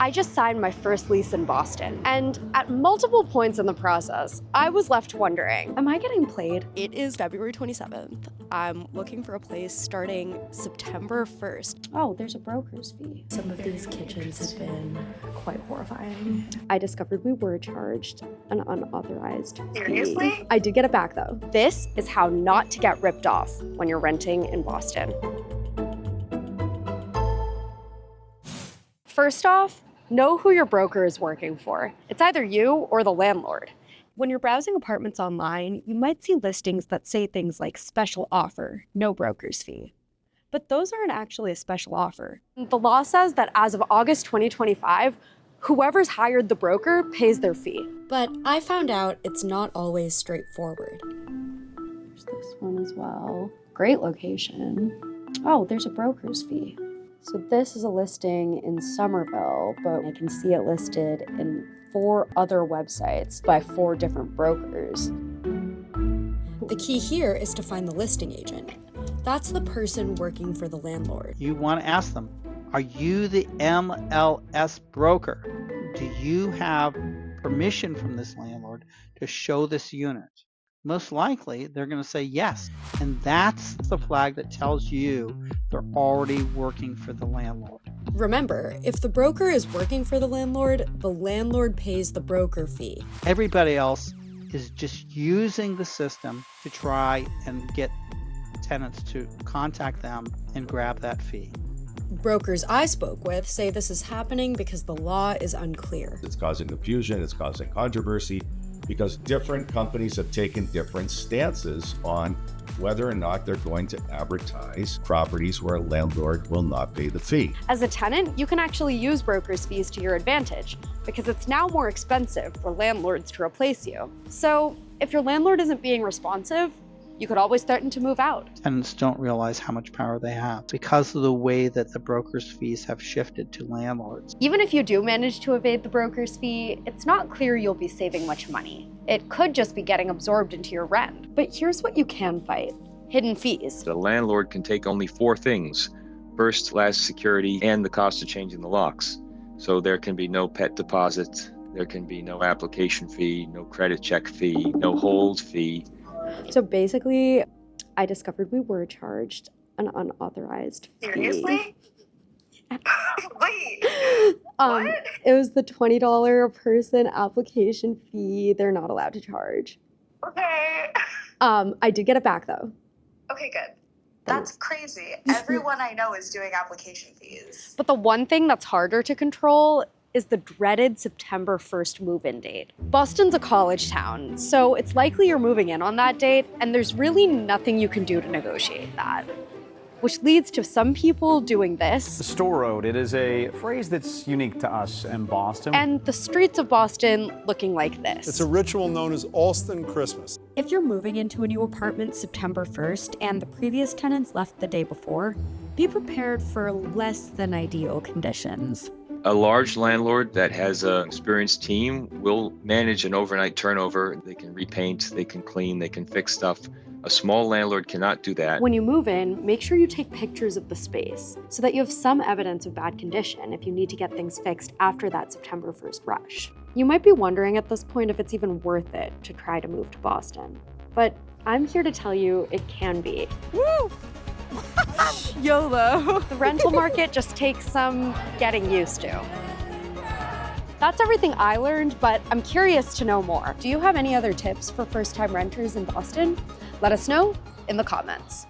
I just signed my first lease in Boston, and at multiple points in the process, I was left wondering, am I getting played? It is February 27th. I'm looking for a place starting September 1st. Oh, there's a broker's fee. Some of these kitchens have been quite horrifying. I discovered we were charged an unauthorized fee. Seriously? I did get it back though. This is how not to get ripped off when you're renting in Boston. First off, know who your broker is working for. It's either you or the landlord. When you're browsing apartments online, you might see listings that say things like special offer, no broker's fee. But those aren't actually a special offer. The law says that as of August 2025, whoever's hired the broker pays their fee. But I found out it's not always straightforward. There's this one as well. Great location. Oh, there's a broker's fee. So this is a listing in Somerville, but I can see it listed in 4 other websites by 4 different brokers. The key here is to find the listing agent. That's the person working for the landlord. You want to ask them, are you the MLS broker? Do you have permission from this landlord to show this unit? Most likely, they're going to say yes. And that's the flag that tells you they're already working for the landlord. Remember, if the broker is working for the landlord pays the broker fee. Everybody else is just using the system to try and get tenants to contact them and grab that fee. Brokers I spoke with say this is happening because the law is unclear. It's causing confusion, it's causing controversy, because different companies have taken different stances on whether or not they're going to advertise properties where a landlord will not pay the fee. As a tenant, you can actually use brokers' fees to your advantage because it's now more expensive for landlords to replace you. So if your landlord isn't being responsive, you could always threaten to move out. Tenants don't realize how much power they have because of the way that the broker's fees have shifted to landlords. Even if you do manage to evade the broker's fee, it's not clear you'll be saving much money. It could just be getting absorbed into your rent. But here's what you can fight: hidden fees. The landlord can take only 4 things: first, last, security, and the cost of changing the locks. So there can be no pet deposit, there can be no application fee, no credit check fee, no hold fee. So basically, I discovered we were charged an unauthorized fee. Seriously? Wait, what? It was the $20 a person application fee they're not allowed to charge. Okay. I did get it back though. Okay, good. That's crazy. Everyone I know is doing application fees. But the one thing that's harder to control is the dreaded September 1st move-in date. Boston's a college town, so it's likely you're moving in on that date, and there's really nothing you can do to negotiate that. Which leads to some people doing this. The Store Road, it is a phrase that's unique to us in Boston. And the streets of Boston looking like this. It's a ritual known as Alston Christmas. If you're moving into a new apartment September 1st and the previous tenants left the day before, be prepared for less than ideal conditions. A large landlord that has an experienced team will manage an overnight turnover. They can repaint, they can clean, they can fix stuff. A small landlord cannot do that. When you move in, make sure you take pictures of the space so that you have some evidence of bad condition if you need to get things fixed after that September 1st rush. You might be wondering at this point if it's even worth it to try to move to Boston, but I'm here to tell you it can be. Woo! YOLO. The rental market just takes some getting used to. That's everything I learned, but I'm curious to know more. Do you have any other tips for first-time renters in Boston? Let us know in the comments.